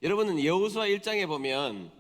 여러분은 여호수아 1장에 보면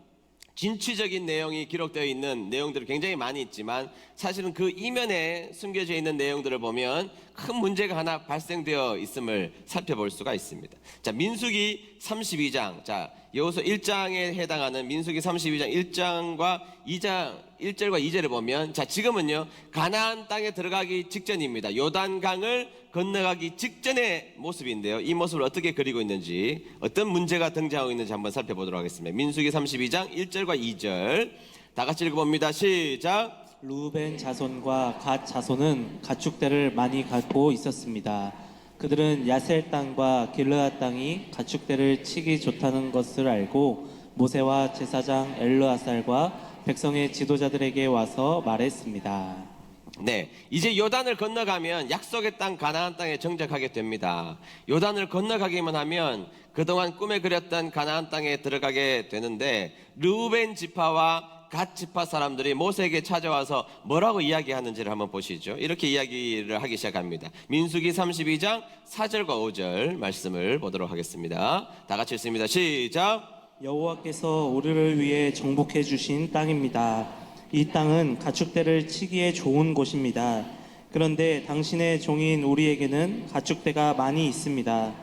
진취적인 내용이 기록되어 있는 내용들이 굉장히 많이 있지만 사실은 그 이면에 숨겨져 있는 내용들을 보면 큰 문제가 하나 발생되어 있음을 살펴볼 수가 있습니다. 자, 민수기 32장, 자, 여호수아 1장에 해당하는 민수기 32장 1장과 2장 1절과 2절을 보면, 자, 지금은요 가나안 땅에 들어가기 직전입니다. 요단강을 건너가기 직전의 모습인데요, 이 모습을 어떻게 그리고 있는지, 어떤 문제가 등장하고 있는지 한번 살펴보도록 하겠습니다. 민수기 32장 1절과 2절 다 같이 읽어봅니다. 시작. 루벤 자손과 갓 자손은 가축대를 많이 갖고 있었습니다. 그들은 야셀 땅과 길르앗 땅이 가축대를 치기 좋다는 것을 알고 모세와 제사장 엘르아살과 백성의 지도자들에게 와서 말했습니다. 네, 이제 요단을 건너가면 약속의 땅 가나안 땅에 정착하게 됩니다. 요단을 건너가기만 하면 그동안 꿈에 그렸던 가나안 땅에 들어가게 되는데, 르우벤 지파와 갓 지파 사람들이 모세에게 찾아와서 뭐라고 이야기하는지를 한번 보시죠. 이렇게 이야기를 하기 시작합니다. 민수기 32장 4절과 5절 말씀을 보도록 하겠습니다. 다 같이 읽습니다. 시작. 여호와께서 우리를 위해 정복해 주신 땅입니다. 이 땅은 가축대를 치기에 좋은 곳입니다. 그런데 당신의 종인 우리에게는 가축대가 많이 있습니다.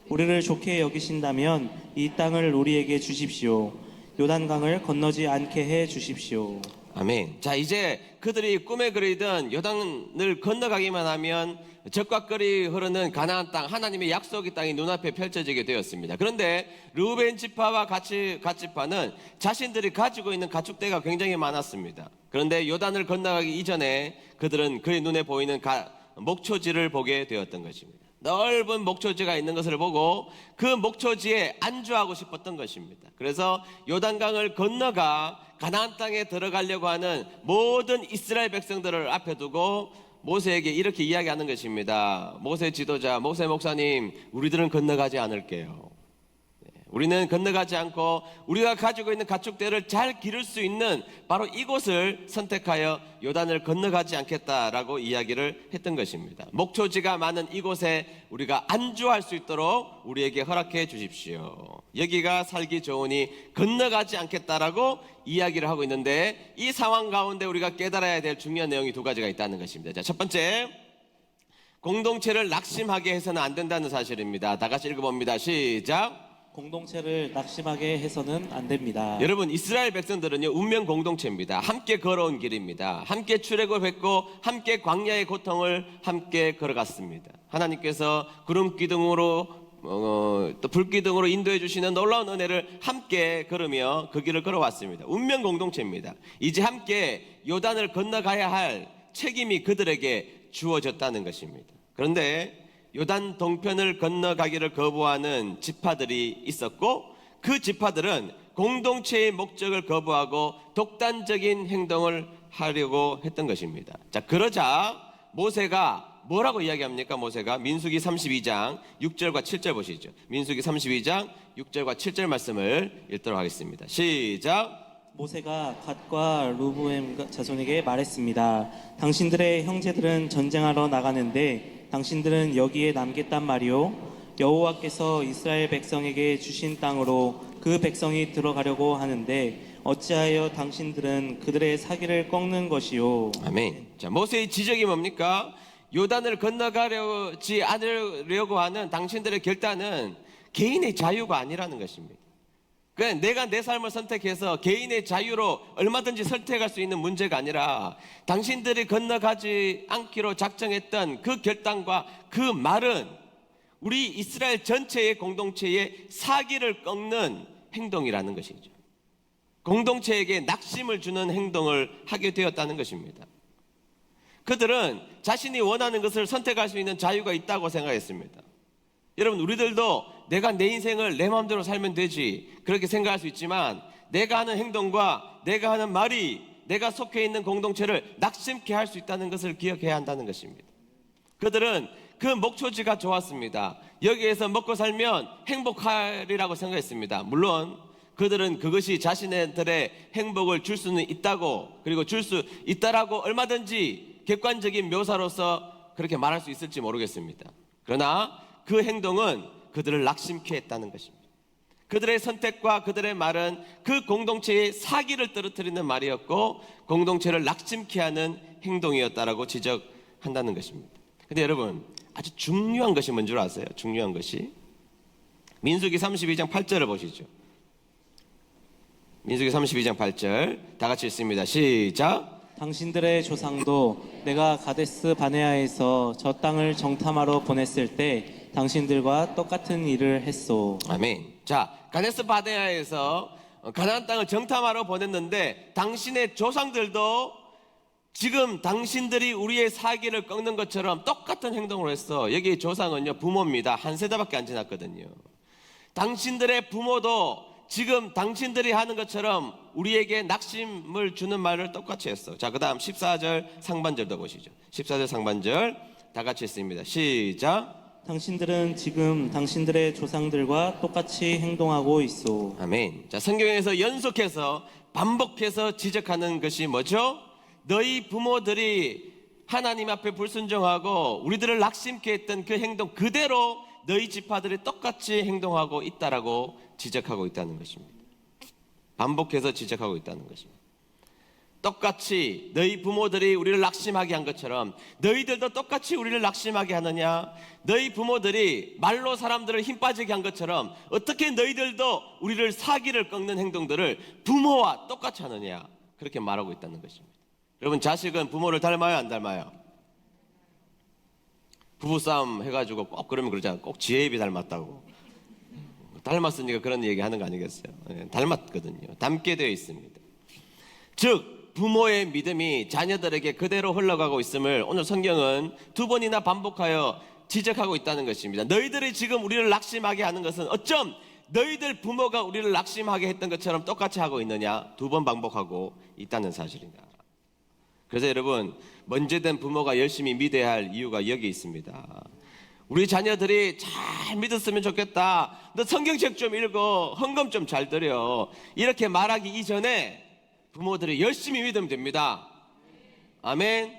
우리를 좋게 여기신다면 이 땅을 우리에게 주십시오. 요단강을 건너지 않게 해 주십시오. 아멘. 자, 이제 그들이 꿈에 그리던 요단을 건너가기만 하면 적과거리 흐르는 가나안 땅, 하나님의 약속의 땅이 눈앞에 펼쳐지게 되었습니다. 그런데 르우벤 지파와 갓 지파는 자신들이 가지고 있는 가축대가 굉장히 많았습니다. 그런데 요단을 건너가기 이전에 그들은 그의 눈에 보이는 목초지를 보게 되었던 것입니다. 넓은 목초지가 있는 것을 보고 그 목초지에 안주하고 싶었던 것입니다. 그래서 요단강을 건너가 가나안 땅에 들어가려고 하는 모든 이스라엘 백성들을 앞에 두고 모세에게 이렇게 이야기하는 것입니다. 모세 지도자, 모세 목사님, 우리들은 건너가지 않을게요. 우리는 건너가지 않고 우리가 가지고 있는 가축대를 잘 기를 수 있는 바로 이곳을 선택하여 요단을 건너가지 않겠다라고 이야기를 했던 것입니다. 목초지가 많은 이곳에 우리가 안주할 수 있도록 우리에게 허락해 주십시오. 여기가 살기 좋으니 건너가지 않겠다라고 이야기를 하고 있는데, 이 상황 가운데 우리가 깨달아야 될 중요한 내용이 두 가지가 있다는 것입니다. 자, 첫 번째, 공동체를 낙심하게 해서는 안 된다는 사실입니다. 다 같이 읽어봅니다. 시작. 공동체를 낙심하게 해서는 안 됩니다. 여러분, 이스라엘 백성들은요 운명 공동체입니다. 함께 걸어온 길입니다. 함께 출애굽했고 함께 광야의 고통을 함께 걸어갔습니다. 하나님께서 구름 기둥으로 또 불기둥으로 인도해 주시는 놀라운 은혜를 함께 걸으며 그 길을 걸어왔습니다. 운명 공동체입니다. 이제 함께 요단을 건너가야 할 책임이 그들에게 주어졌다는 것입니다. 그런데 요단 동편을 건너가기를 거부하는 지파들이 있었고, 그 지파들은 공동체의 목적을 거부하고 독단적인 행동을 하려고 했던 것입니다. 자, 그러자 모세가 뭐라고 이야기합니까? 모세가 민수기 32장 6절과 7절 보시죠. 민수기 32장 6절과 7절 말씀을 읽도록 하겠습니다. 시작. 모세가 갓과 루브엠 자손에게 말했습니다. 당신들의 형제들은 전쟁하러 나가는데 당신들은 여기에 남겠단 말이요. 여호와께서 이스라엘 백성에게 주신 땅으로 그 백성이 들어가려고 하는데 어찌하여 당신들은 그들의 사기를 꺾는 것이요. 아멘. 자, 모세의 지적이 뭡니까? 요단을 건너가려지 않으려고 하는 당신들의 결단은 개인의 자유가 아니라는 것입니다. 그냥 내가 내 삶을 선택해서 개인의 자유로 얼마든지 선택할 수 있는 문제가 아니라, 당신들이 건너가지 않기로 작정했던 그 결단과 그 말은 우리 이스라엘 전체의 공동체의 사기를 꺾는 행동이라는 것이죠. 공동체에게 낙심을 주는 행동을 하게 되었다는 것입니다. 그들은 자신이 원하는 것을 선택할 수 있는 자유가 있다고 생각했습니다. 여러분, 우리들도 내가 내 인생을 내 마음대로 살면 되지, 그렇게 생각할 수 있지만 내가 하는 행동과 내가 하는 말이 내가 속해 있는 공동체를 낙심케 할 수 있다는 것을 기억해야 한다는 것입니다. 그들은 그 목초지가 좋았습니다. 여기에서 먹고 살면 행복하리라고 생각했습니다. 물론 그들은 그것이 자신들의 행복을 줄 수는 있다고, 그리고 줄 수 있다라고 얼마든지 객관적인 묘사로서 그렇게 말할 수 있을지 모르겠습니다. 그러나 그 행동은 그들을 낙심케 했다는 것입니다. 그들의 선택과 그들의 말은 그 공동체의 사기를 떨어뜨리는 말이었고 공동체를 낙심케 하는 행동이었다라고 지적한다는 것입니다. 근데 여러분, 아주 중요한 것이 뭔 줄 아세요? 중요한 것이 민수기 32장 8절을 보시죠. 민수기 32장 8절 다 같이 읽습니다. 시작. 당신들의 조상도 내가 가데스 바네아에서 저 땅을 정탐하러 보냈을 때 당신들과 똑같은 일을 했소. 아멘. 자, 가데스 바네아에서 가나안 땅을 정탐하러 보냈는데 당신의 조상들도 지금 당신들이 우리의 사기를 꺾는 것처럼 똑같은 행동을 했어. 여기 조상은요, 부모입니다. 한 세대밖에 안 지났거든요. 당신들의 부모도 지금 당신들이 하는 것처럼 우리에게 낙심을 주는 말을 똑같이 했어. 자, 그 다음 14절 상반절도 보시죠. 14절 상반절 다 같이 했습니다. 시작. 당신들은 지금 당신들의 조상들과 똑같이 행동하고 있소. 아멘. 자, 성경에서 연속해서 반복해서 지적하는 것이 뭐죠? 너희 부모들이 하나님 앞에 불순종하고 우리들을 낙심케 했던 그 행동 그대로 너희 지파들이 똑같이 행동하고 있다라고 지적하고 있다는 것입니다. 반복해서 지적하고 있다는 것입니다. 똑같이 너희 부모들이 우리를 낙심하게 한 것처럼 너희들도 똑같이 우리를 낙심하게 하느냐? 너희 부모들이 말로 사람들을 힘 빠지게 한 것처럼 어떻게 너희들도 우리를 사기를 꺾는 행동들을 부모와 똑같이 하느냐? 그렇게 말하고 있다는 것입니다. 여러분, 자식은 부모를 닮아요, 안 닮아요? 부부싸움 해가지고 꼭 그러면 그러잖아요. 꼭 지혜입이 닮았다고. 닮았으니까 그런 얘기 하는 거 아니겠어요? 닮았거든요. 닮게 되어 있습니다. 즉 부모의 믿음이 자녀들에게 그대로 흘러가고 있음을 오늘 성경은 두 번이나 반복하여 지적하고 있다는 것입니다. 너희들이 지금 우리를 낙심하게 하는 것은 어쩜 너희들 부모가 우리를 낙심하게 했던 것처럼 똑같이 하고 있느냐? 두 번 반복하고 있다는 사실이다. 그래서 여러분, 먼저된 부모가 열심히 믿어야 할 이유가 여기 있습니다. 우리 자녀들이 잘 믿었으면 좋겠다. 너 성경책 좀 읽어. 헌금 좀 잘 드려. 이렇게 말하기 이전에 부모들이 열심히 믿으면 됩니다. 아멘.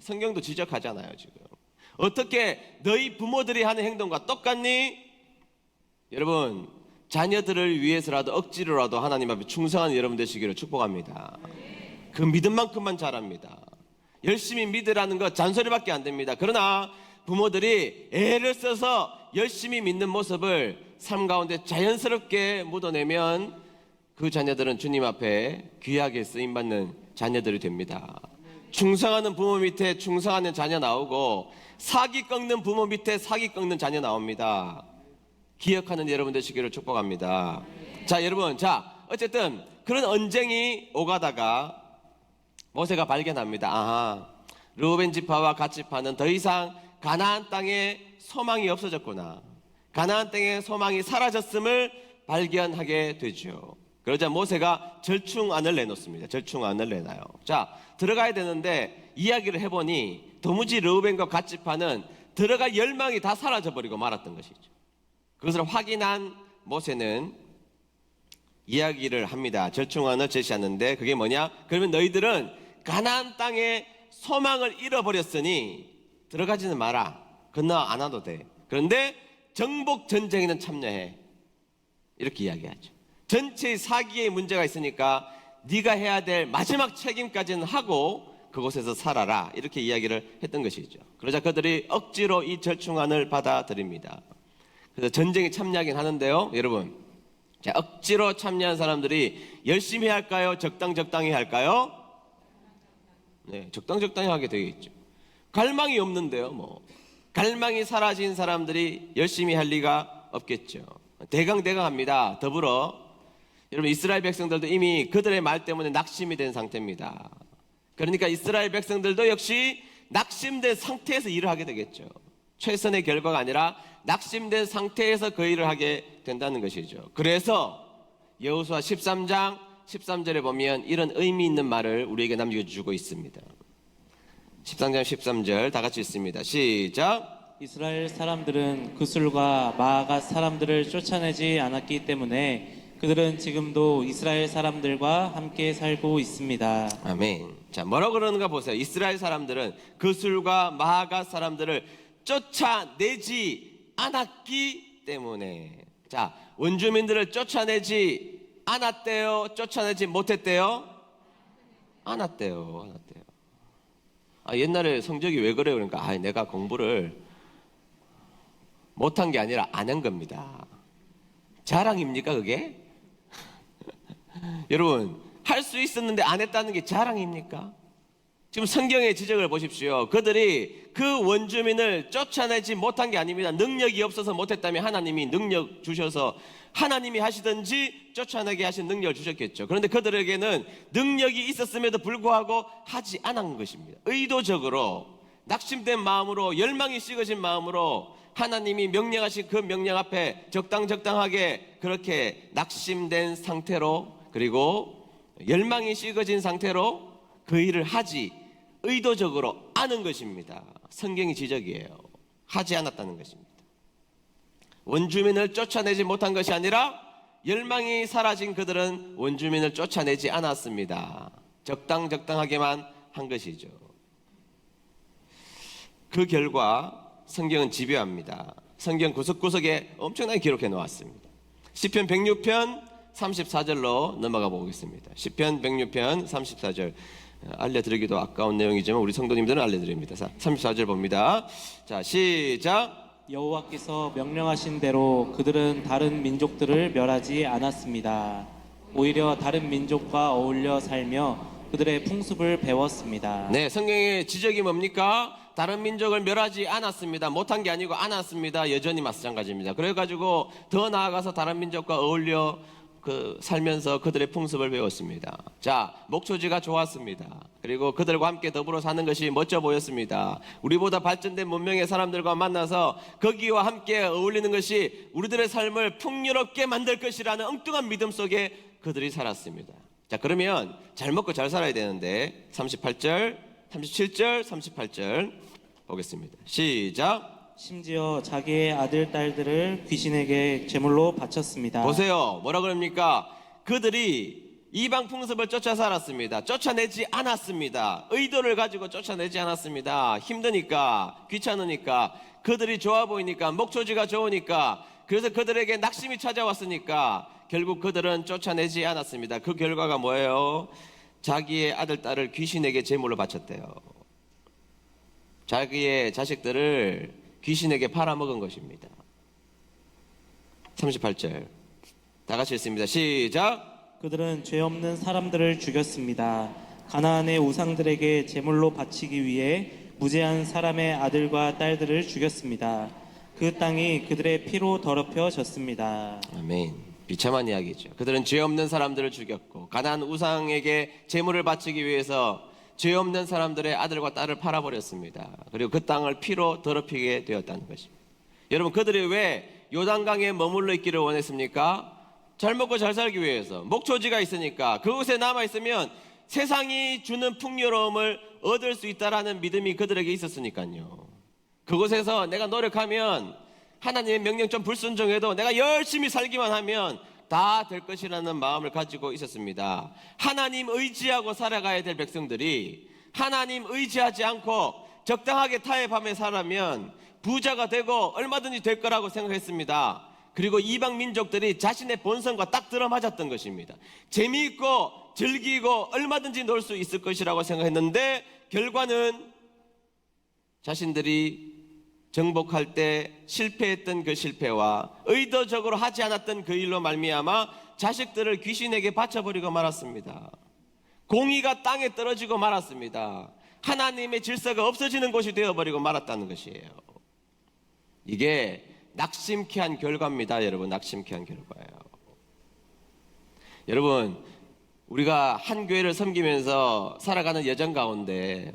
성경도 지적하잖아요, 지금. 어떻게 너희 부모들이 하는 행동과 똑같니? 여러분, 자녀들을 위해서라도 억지로라도 하나님 앞에 충성한 여러분 되시기를 축복합니다. 그 믿음만큼만 잘합니다. 열심히 믿으라는 것 잔소리밖에 안 됩니다. 그러나 부모들이 애를 써서 열심히 믿는 모습을 삶 가운데 자연스럽게 묻어내면 그 자녀들은 주님 앞에 귀하게 쓰임받는 자녀들이 됩니다. 충성하는 부모 밑에 충성하는 자녀 나오고 사기 꺾는 부모 밑에 사기 꺾는 자녀 나옵니다. 기억하는 여러분 되시기를 축복합니다. 자, 여러분, 어쨌든 그런 언쟁이 오가다가 모세가 발견합니다. 아하, 르우벤 지파와 갓 지파는 더 이상 가나안 땅에 소망이 없어졌구나. 가나안 땅에 소망이 사라졌음을 발견하게 되죠. 그러자 모세가 절충안을 내놓습니다. 절충안을 내놔요. 자, 들어가야 되는데 이야기를 해보니 도무지 르우벤과 갓 지파는 들어갈 열망이 다 사라져버리고 말았던 것이죠. 그것을 확인한 모세는 이야기를 합니다. 절충안을 제시하는데 그게 뭐냐? 그러면 너희들은 가나안 땅에 소망을 잃어버렸으니 들어가지는 마라. 건너 안 와도 돼. 그런데 정복 전쟁에는 참여해. 이렇게 이야기하죠. 전체의 사기에 문제가 있으니까 네가 해야 될 마지막 책임까지는 하고 그곳에서 살아라. 이렇게 이야기를 했던 것이죠. 그러자 그들이 억지로 이 절충안을 받아들입니다. 그래서 전쟁에 참여하긴 하는데요, 여러분. 자, 억지로 참여한 사람들이 열심히 할까요? 적당히 할까요? 네, 적당히 하게 되겠죠. 갈망이 없는데요, 뭐. 갈망이 사라진 사람들이 열심히 할 리가 없겠죠. 대강합니다. 더불어 여러분, 이스라엘 백성들도 이미 그들의 말 때문에 낙심이 된 상태입니다. 그러니까 이스라엘 백성들도 역시 낙심된 상태에서 일을 하게 되겠죠. 최선의 결과가 아니라 낙심된 상태에서 그 일을 하게 된다는 것이죠. 그래서 여호수아 13장 13절에 보면 이런 의미 있는 말을 우리에게 남겨주고 있습니다. 13장 13절 다 같이 읽습니다. 시작. 이스라엘 사람들은 그술과 마아가 사람들을 쫓아내지 않았기 때문에 그들은 지금도 이스라엘 사람들과 함께 살고 있습니다. 아멘. 자, 뭐라고 그러는가 보세요. 이스라엘 사람들은 그술과 마아가 사람들을 쫓아내지 않았기 때문에. 자, 원주민들을 쫓아내지 않았대요? 쫓아내지 못했대요? 않았대요. 옛날에 성적이 왜 그래요? 그러니까 내가 공부를 못한 게 아니라 안 한 겁니다. 자랑입니까 그게? 여러분, 할 수 있었는데 안 했다는 게 자랑입니까? 지금 성경의 지적을 보십시오. 그들이 그 원주민을 쫓아내지 못한 게 아닙니다. 능력이 없어서 못했다면 하나님이 능력 주셔서 하나님이 하시든지 쫓아내게 하신 능력을 주셨겠죠. 그런데 그들에게는 능력이 있었음에도 불구하고 하지 않은 것입니다. 의도적으로 낙심된 마음으로, 열망이 식어진 마음으로 하나님이 명령하신 그 명령 앞에 적당하게 그렇게 낙심된 상태로, 그리고 열망이 식어진 상태로 그 일을 하지 의도적으로 않은 것입니다. 성경이 지적이에요. 하지 않았다는 것입니다. 원주민을 쫓아내지 못한 것이 아니라 열망이 사라진 그들은 원주민을 쫓아내지 않았습니다. 적당하게만 한 것이죠. 그 결과 성경은 집요합니다. 성경 구석구석에 엄청나게 기록해 놓았습니다. 시편 106편 34절로 넘어가 보겠습니다. 시편 106편 34절. 알려드리기도 아까운 내용이지만 우리 성도님들은 알려드립니다. 34절 봅니다. 자, 시작. 여호와께서 명령하신 대로 그들은 다른 민족들을 멸하지 않았습니다. 오히려 다른 민족과 어울려 살며 그들의 풍습을 배웠습니다. 네, 성경의 지적이 뭡니까? 다른 민족을 멸하지 않았습니다. 못한 게 아니고 않았습니다. 여전히 마찬가지입니다. 그래가지고 더 나아가서 다른 민족과 어울려 살면서 그들의 풍습을 배웠습니다. 자, 목초지가 좋았습니다. 그리고 그들과 함께 더불어 사는 것이 멋져 보였습니다. 우리보다 발전된 문명의 사람들과 만나서 거기와 함께 어울리는 것이 우리들의 삶을 풍요롭게 만들 것이라는 엉뚱한 믿음 속에 그들이 살았습니다. 자, 그러면 잘 먹고 잘 살아야 되는데 38절, 37절, 38절 보겠습니다. 시작. 심지어 자기의 아들, 딸들을 귀신에게 제물로 바쳤습니다. 보세요. 뭐라 그럽니까? 그들이 이방 풍습을 쫓아 살았습니다. 쫓아내지 않았습니다. 의도를 가지고 쫓아내지 않았습니다. 힘드니까, 귀찮으니까, 그들이 좋아 보이니까, 목초지가 좋으니까, 그래서 그들에게 낙심이 찾아왔으니까 결국 그들은 쫓아내지 않았습니다. 그 결과가 뭐예요? 자기의 아들, 딸을 귀신에게 제물로 바쳤대요. 자기의 자식들을 귀신에게 팔아먹은 것입니다. 38절 다 같이 읽습니다. 시작. 그들은 죄 없는 사람들을 죽였습니다. 가나안의 우상들에게 제물로 바치기 위해 무죄한 사람의 아들과 딸들을 죽였습니다. 그 땅이 그들의 피로 더럽혀졌습니다. 아멘. 비참한 이야기죠. 그들은 죄 없는 사람들을 죽였고 가나안 우상에게 제물을 바치기 위해서 죄 없는 사람들의 아들과 딸을 팔아버렸습니다. 그리고 그 땅을 피로 더럽히게 되었다는 것입니다. 여러분, 그들이 왜 요단강에 머물러 있기를 원했습니까? 잘 먹고 잘 살기 위해서. 목초지가 있으니까. 그곳에 남아있으면 세상이 주는 풍요로움을 얻을 수 있다라는 믿음이 그들에게 있었으니까요. 그곳에서 내가 노력하면 하나님의 명령 좀 불순종해도 내가 열심히 살기만 하면 다 될 것이라는 마음을 가지고 있었습니다. 하나님 의지하고 살아가야 될 백성들이 하나님 의지하지 않고 적당하게 타협하며 살아면 부자가 되고 얼마든지 될 거라고 생각했습니다. 그리고 이방 민족들이 자신의 본성과 딱 들어맞았던 것입니다. 재미있고 즐기고 얼마든지 놀 수 있을 것이라고 생각했는데 결과는 자신들이 정복할 때 실패했던 그 실패와 의도적으로 하지 않았던 그 일로 말미암아 자식들을 귀신에게 바쳐버리고 말았습니다. 공의가 땅에 떨어지고 말았습니다. 하나님의 질서가 없어지는 곳이 되어버리고 말았다는 것이에요. 이게 낙심케 한 결과입니다. 여러분, 낙심케 한 결과예요. 여러분, 우리가 한 교회를 섬기면서 살아가는 여정 가운데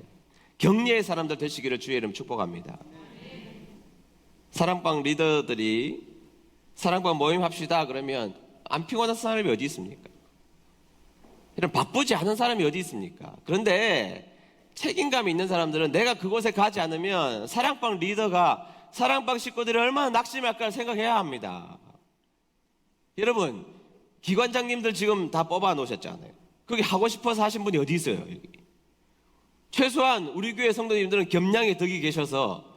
격려의 사람들 되시기를 주의 이름 축복합니다. 사랑방 리더들이 사랑방 모임 합시다 그러면 안 피곤한 사람이 어디 있습니까? 이런 바쁘지 않은 사람이 어디 있습니까? 그런데 책임감이 있는 사람들은 내가 그곳에 가지 않으면 사랑방 리더가 사랑방 식구들이 얼마나 낙심할까 생각해야 합니다. 여러분, 기관장님들 지금 다 뽑아 놓으셨잖아요. 거기 하고 싶어서 하신 분이 어디 있어요? 여기. 최소한 우리 교회 성도님들은 겸양의 덕이 계셔서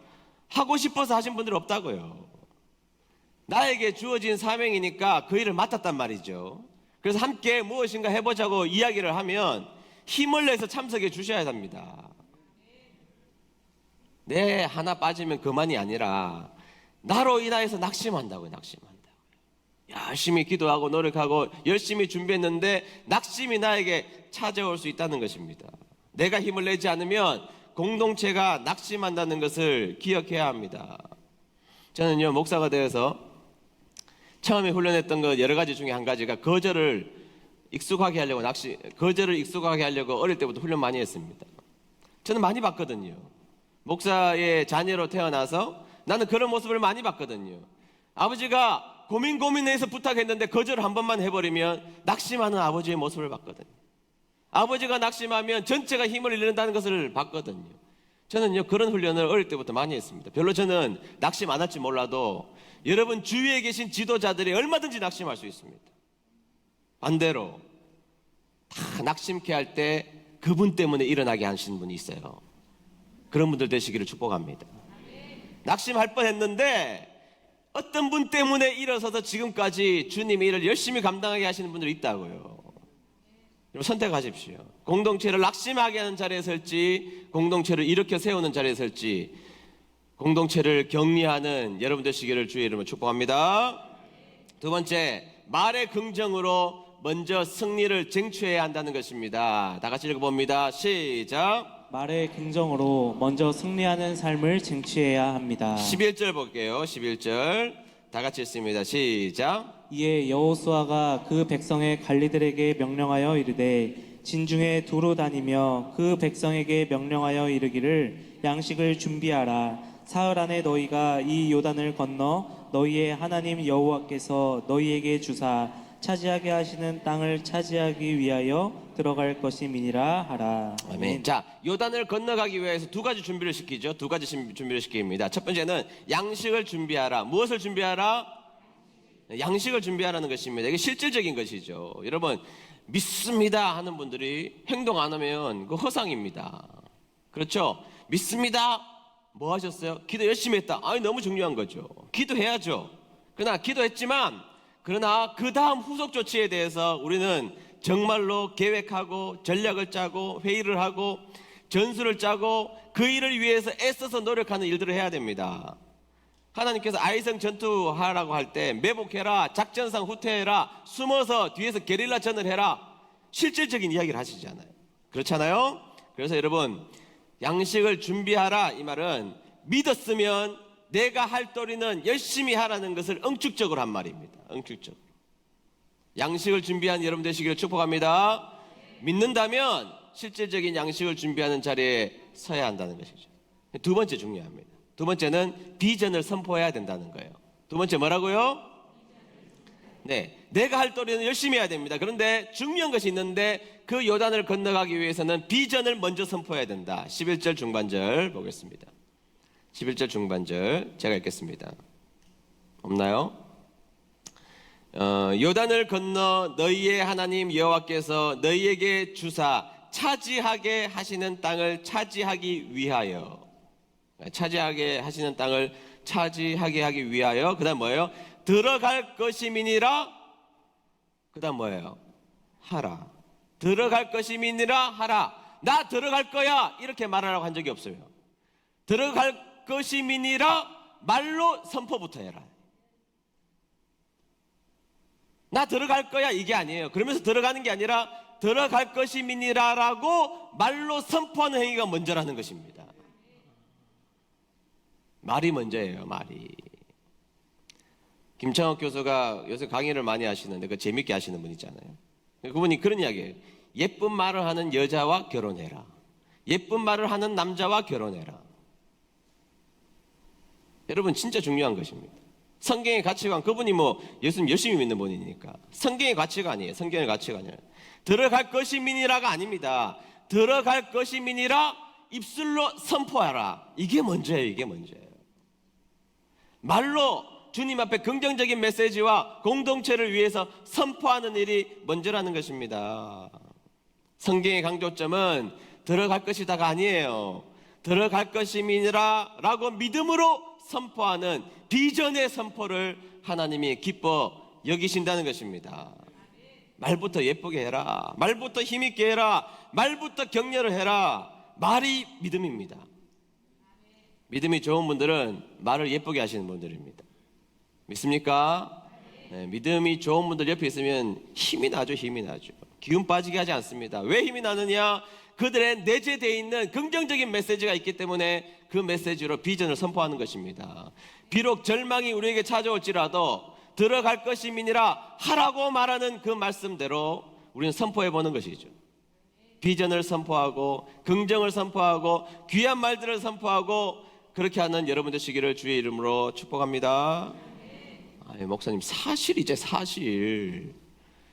하고 싶어서 하신 분들 없다고요. 나에게 주어진 사명이니까 그 일을 맡았단 말이죠. 그래서 함께 무엇인가 해보자고 이야기를 하면 힘을 내서 참석해 주셔야 합니다. 내 하나 빠지면 그만이 아니라 나로 인하여서 낙심한다고요. 낙심한다고요. 열심히 기도하고 노력하고 열심히 준비했는데 낙심이 나에게 찾아올 수 있다는 것입니다. 내가 힘을 내지 않으면 공동체가 낙심한다는 것을 기억해야 합니다. 저는요, 목사가 되어서 처음에 훈련했던 것 여러 가지 중에 한 가지가 거절을 익숙하게 하려고 어릴 때부터 훈련 많이 했습니다. 저는 많이 봤거든요. 목사의 자녀로 태어나서 나는 그런 모습을 많이 봤거든요. 아버지가 고민해서 부탁했는데 거절을 한 번만 해버리면 낙심하는 아버지의 모습을 봤거든요. 아버지가 낙심하면 전체가 힘을 잃는다는 것을 봤거든요. 저는요, 그런 훈련을 어릴 때부터 많이 했습니다. 별로 저는 낙심 안 할지 몰라도 여러분 주위에 계신 지도자들이 얼마든지 낙심할 수 있습니다. 반대로 다 낙심케 할 때 그분 때문에 일어나게 하시는 분이 있어요. 그런 분들 되시기를 축복합니다. 낙심할 뻔했는데 어떤 분 때문에 일어서서 지금까지 주님의 일을 열심히 감당하게 하시는 분들이 있다고요. 여러분 선택하십시오. 공동체를 낙심하게 하는 자리에 설지, 공동체를 일으켜 세우는 자리에 설지, 공동체를 격리하는 여러분 되시기를 주의 이름으로 축복합니다. 두 번째, 말의 긍정으로 먼저 승리를 쟁취해야 한다는 것입니다. 다 같이 읽어봅니다. 시작. 말의 긍정으로 먼저 승리하는 삶을 쟁취해야 합니다. 11절 볼게요. 11절 다 같이 읽습니다. 시작. 이에 여호수아가 그 백성의 관리들에게 명령하여 이르되 진중에 두루 다니며 그 백성에게 명령하여 이르기를 양식을 준비하라. 사흘 안에 너희가 이 요단을 건너 너희의 하나님 여호와께서 너희에게 주사 차지하게 하시는 땅을 차지하기 위하여 들어갈 것임이니라 하라. 아멘. 자, 요단을 건너가기 위해서 두 가지 준비를 시키죠. 두 가지 준비를 시킵니다. 첫 번째는 양식을 준비하라. 무엇을 준비하라? 양식을 준비하라는 것입니다. 이게 실질적인 것이죠. 여러분, 믿습니다 하는 분들이 행동 안 하면 그 허상입니다. 그렇죠? 믿습니다. 뭐 하셨어요? 기도 열심히 했다. 아니, 너무 중요한 거죠. 기도해야죠. 그러나 기도했지만 그러나 그 다음 후속 조치에 대해서 우리는 정말로 계획하고 전략을 짜고 회의를 하고 전술을 짜고 그 일을 위해서 애써서 노력하는 일들을 해야 됩니다. 하나님께서 아이성 전투하라고 할 때 매복해라, 작전상 후퇴해라, 숨어서 뒤에서 게릴라전을 해라, 실질적인 이야기를 하시잖아요. 그렇잖아요? 그래서 여러분, 양식을 준비하라 이 말은 믿었으면 내가 할 도리는 열심히 하라는 것을 응축적으로 한 말입니다. 응축적으로. 양식을 준비한 여러분 되시기를 축복합니다. 믿는다면 실질적인 양식을 준비하는 자리에 서야 한다는 것이죠. 두 번째 중요합니다. 두 번째는 비전을 선포해야 된다는 거예요. 두 번째 뭐라고요? 네, 내가 할 도리는 열심히 해야 됩니다. 그런데 중요한 것이 있는데 그 요단을 건너가기 위해서는 비전을 먼저 선포해야 된다. 11절 중반절 보겠습니다. 11절 중반절 제가 읽겠습니다. 없나요? 요단을 건너 너희의 하나님 여호와께서 너희에게 주사 차지하게 하시는 땅을 차지하기 위하여, 차지하게 하시는 땅을 차지하게 하기 위하여, 그 다음 뭐예요? 들어갈 것임이니라. 그 다음 뭐예요? 하라. 들어갈 것임이니라 하라. 나 들어갈 거야 이렇게 말하라고 한 적이 없어요. 들어갈 것임이니라 말로 선포부터 해라. 나 들어갈 거야 이게 아니에요. 그러면서 들어가는 게 아니라 들어갈 것임이니라라고 말로 선포하는 행위가 먼저라는 것입니다. 말이 먼저예요. 말이. 김창욱 교수가 요새 강의를 많이 하시는데 그 재밌게 하시는 분 있잖아요. 그분이 그런 이야기예요. 예쁜 말을 하는 여자와 결혼해라. 예쁜 말을 하는 남자와 결혼해라. 여러분 진짜 중요한 것입니다. 성경의 가치관, 그분이 뭐 예수님 열심히 믿는 분이니까 성경의 가치관이에요. 성경의 가치관이에요. 들어갈 것임이니라가 아닙니다. 들어갈 것임이니라 입술로 선포하라. 이게 먼저예요. 이게 먼저예요. 말로 주님 앞에 긍정적인 메시지와 공동체를 위해서 선포하는 일이 먼저라는 것입니다. 성경의 강조점은 들어갈 것이다가 아니에요. 들어갈 것임이니라 라고 믿음으로 선포하는 비전의 선포를 하나님이 기뻐 여기신다는 것입니다. 말부터 예쁘게 해라. 말부터 힘있게 해라. 말부터 격려를 해라. 말이 믿음입니다. 믿음이 좋은 분들은 말을 예쁘게 하시는 분들입니다. 믿습니까? 네, 믿음이 좋은 분들 옆에 있으면 힘이 나죠. 힘이 나죠. 기운 빠지게 하지 않습니다. 왜 힘이 나느냐? 그들의 내재되어 있는 긍정적인 메시지가 있기 때문에 그 메시지로 비전을 선포하는 것입니다. 비록 절망이 우리에게 찾아올지라도 들어갈 것임이니라 하라고 말하는 그 말씀대로 우리는 선포해 보는 것이죠. 비전을 선포하고 긍정을 선포하고 귀한 말들을 선포하고 그렇게 하는 여러분 되시기를 주의 이름으로 축복합니다. 목사님 사실이제 사실.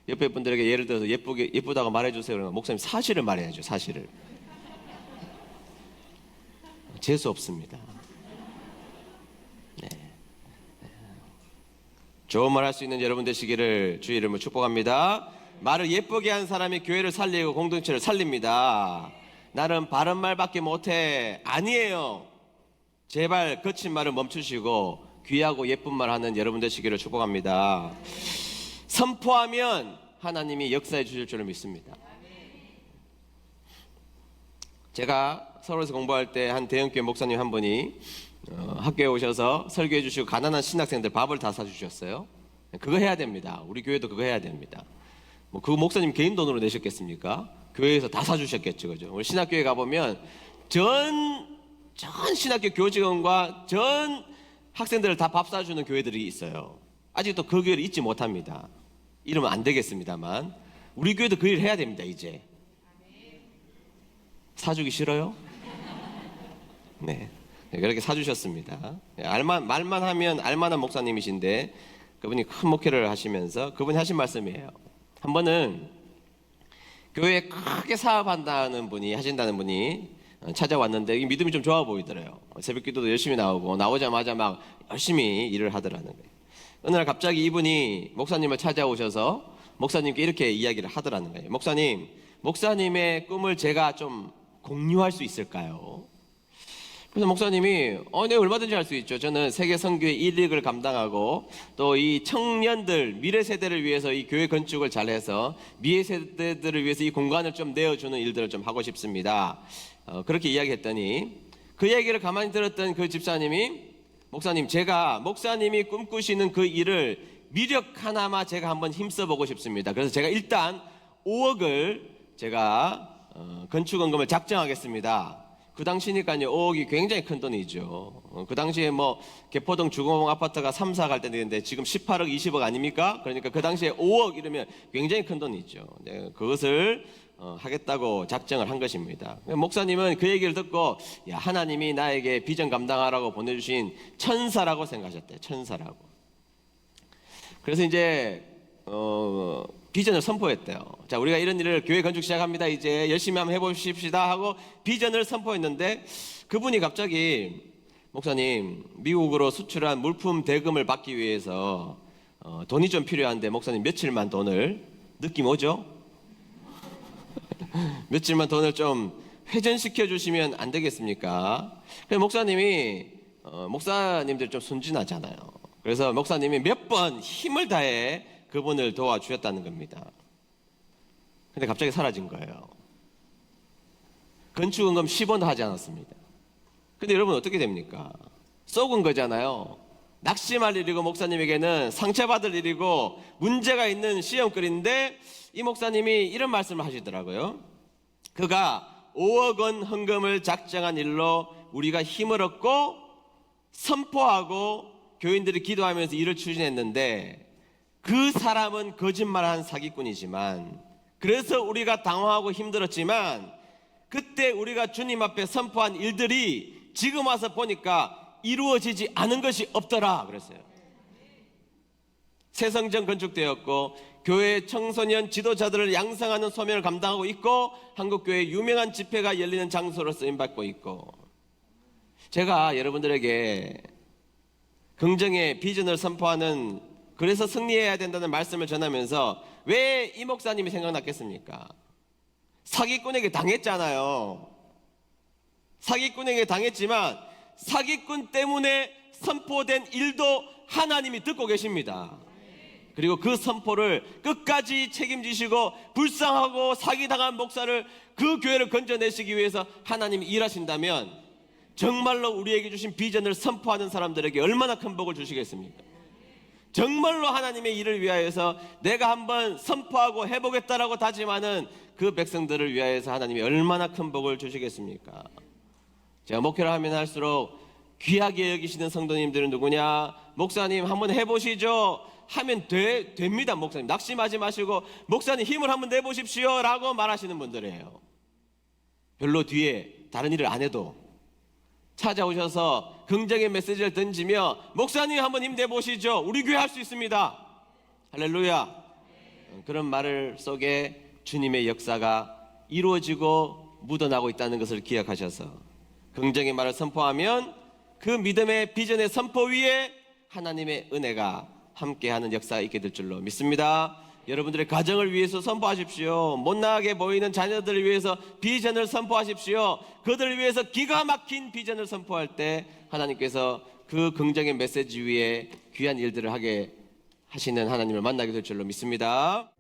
옆에 분들에게 예를 들어서 예쁘다고 말해주세요. 그러면 목사님 사실을 말해야죠. 사실을. 재수 없습니다. 네. 좋은 말 할 수 있는 여러분 되시기를 주의 이름으로 축복합니다. 말을 예쁘게 한 사람이 교회를 살리고 공동체를 살립니다. 나는 바른 말밖에 못해. 아니에요. 제발 거친 말을 멈추시고 귀하고 예쁜 말 하는 여러분 되시기를 축복합니다. 선포하면 하나님이 역사해 주실 줄을 믿습니다. 제가 서울에서 공부할 때 한 대형교회 목사님 한 분이 학교에 오셔서 설교해 주시고 가난한 신학생들 밥을 다 사주셨어요. 그거 해야 됩니다. 우리 교회도 그거 해야 됩니다. 뭐 그 목사님 개인 돈으로 내셨겠습니까? 교회에서 다 사주셨겠죠, 그죠? 우리 신학교에 가보면 전 신학교 교직원과 전 학생들을 다 밥 사주는 교회들이 있어요. 아직도 그 교회를 잊지 못합니다. 이러면 안 되겠습니다만 우리 교회도 그 일을 해야 됩니다. 이제 사주기 싫어요? 네, 그렇게 사주셨습니다. 말만 하면 알만한 목사님이신데 그분이 큰 목회를 하시면서 그분이 하신 말씀이에요. 한 번은 교회에 크게 사업한다는 분이 하신다는 분이 찾아왔는데 믿음이 좀 좋아 보이더래요. 새벽 기도도 열심히 나오자마자 막 열심히 일을 하더라는 거예요. 어느 날 갑자기 이분이 목사님을 찾아오셔서 목사님께 이렇게 이야기를 하더라는 거예요. 목사님, 목사님의 꿈을 제가 좀 공유할 수 있을까요? 그래서 목사님이 네, 얼마든지 할 수 있죠. 저는 세계 선교의 일익을 감당하고 또 이 청년들 미래 세대를 위해서 이 교회 건축을 잘해서 미래 세대들을 위해서 이 공간을 좀 내어주는 일들을 좀 하고 싶습니다. 그렇게 이야기했더니 그 얘기를 가만히 들었던 그 집사님이 목사님, 제가 목사님이 꿈꾸시는 그 일을 미력 하나마 제가 한번 힘써보고 싶습니다. 그래서 제가 일단 5억을 제가 건축원금을 작정하겠습니다. 그 당시니까요 5억이 굉장히 큰 돈이죠. 그 당시에 뭐 개포동 주거용 아파트가 3, 4 갈 때인데 지금 18억, 20억 아닙니까? 그러니까 그 당시에 5억 이러면 굉장히 큰 돈이죠. 네, 그것을 하겠다고 작정을 한 것입니다. 목사님은 그 얘기를 듣고 야, 하나님이 나에게 비전 감당하라고 보내주신 천사라고 생각하셨대요. 천사라고. 그래서 이제 비전을 선포했대요. 자, 우리가 이런 일을 교회 건축 시작합니다. 이제 열심히 한번 해보십시다 하고 비전을 선포했는데 그분이 갑자기 목사님, 미국으로 수출한 물품 대금을 받기 위해서 돈이 좀 필요한데 목사님 며칠만 돈을 느낌 오죠? 며칠만 돈을 좀 회전시켜 주시면 안 되겠습니까? 그래서 목사님이 목사님들 좀 순진하잖아요. 그래서 목사님이 몇 번 힘을 다해 그분을 도와주셨다는 겁니다. 근데 갑자기 사라진 거예요. 건축원금 10원도 하지 않았습니다. 근데 여러분 어떻게 됩니까? 썩은 거잖아요. 낙심할 일이고 목사님에게는 상처받을 일이고 문제가 있는 시험거리인데 이 목사님이 이런 말씀을 하시더라고요. 그가 5억 원 헌금을 작정한 일로 우리가 힘을 얻고 선포하고 교인들이 기도하면서 일을 추진했는데 그 사람은 거짓말한 사기꾼이지만 그래서 우리가 당황하고 힘들었지만 그때 우리가 주님 앞에 선포한 일들이 지금 와서 보니까 이루어지지 않은 것이 없더라 그랬어요. 새 성전 건축되었고 교회 청소년 지도자들을 양성하는 소명을 감당하고 있고 한국교회 유명한 집회가 열리는 장소로 쓰임받고 있고 제가 여러분들에게 긍정의 비전을 선포하는 그래서 승리해야 된다는 말씀을 전하면서 왜 이 목사님이 생각났겠습니까? 사기꾼에게 당했잖아요. 사기꾼에게 당했지만 사기꾼 때문에 선포된 일도 하나님이 듣고 계십니다. 그리고 그 선포를 끝까지 책임지시고 불쌍하고 사기당한 목사를 그 교회를 건져내시기 위해서 하나님이 일하신다면 정말로 우리에게 주신 비전을 선포하는 사람들에게 얼마나 큰 복을 주시겠습니까? 정말로 하나님의 일을 위하여서 내가 한번 선포하고 해보겠다라고 다짐하는 그 백성들을 위하여서 하나님이 얼마나 큰 복을 주시겠습니까? 제가 목회를 하면 할수록 귀하게 여기시는 성도님들은 누구냐? 목사님 한번 해보시죠 하면 됩니다. 목사님 낙심하지 마시고 목사님 힘을 한번 내보십시오 라고 말하시는 분들이에요. 별로 뒤에 다른 일을 안 해도 찾아오셔서 긍정의 메시지를 던지며 목사님 한번 힘내보시죠, 우리 교회 할 수 있습니다, 할렐루야, 그런 말을 속에 주님의 역사가 이루어지고 묻어나고 있다는 것을 기억하셔서 긍정의 말을 선포하면 그 믿음의 비전의 선포 위에 하나님의 은혜가 함께하는 역사가 있게 될 줄로 믿습니다. 여러분들의 가정을 위해서 선포하십시오. 못 나가게 보이는 자녀들을 위해서 비전을 선포하십시오. 그들을 위해서 기가 막힌 비전을 선포할 때 하나님께서 그 긍정의 메시지 위에 귀한 일들을 하게 하시는 하나님을 만나게 될 줄로 믿습니다.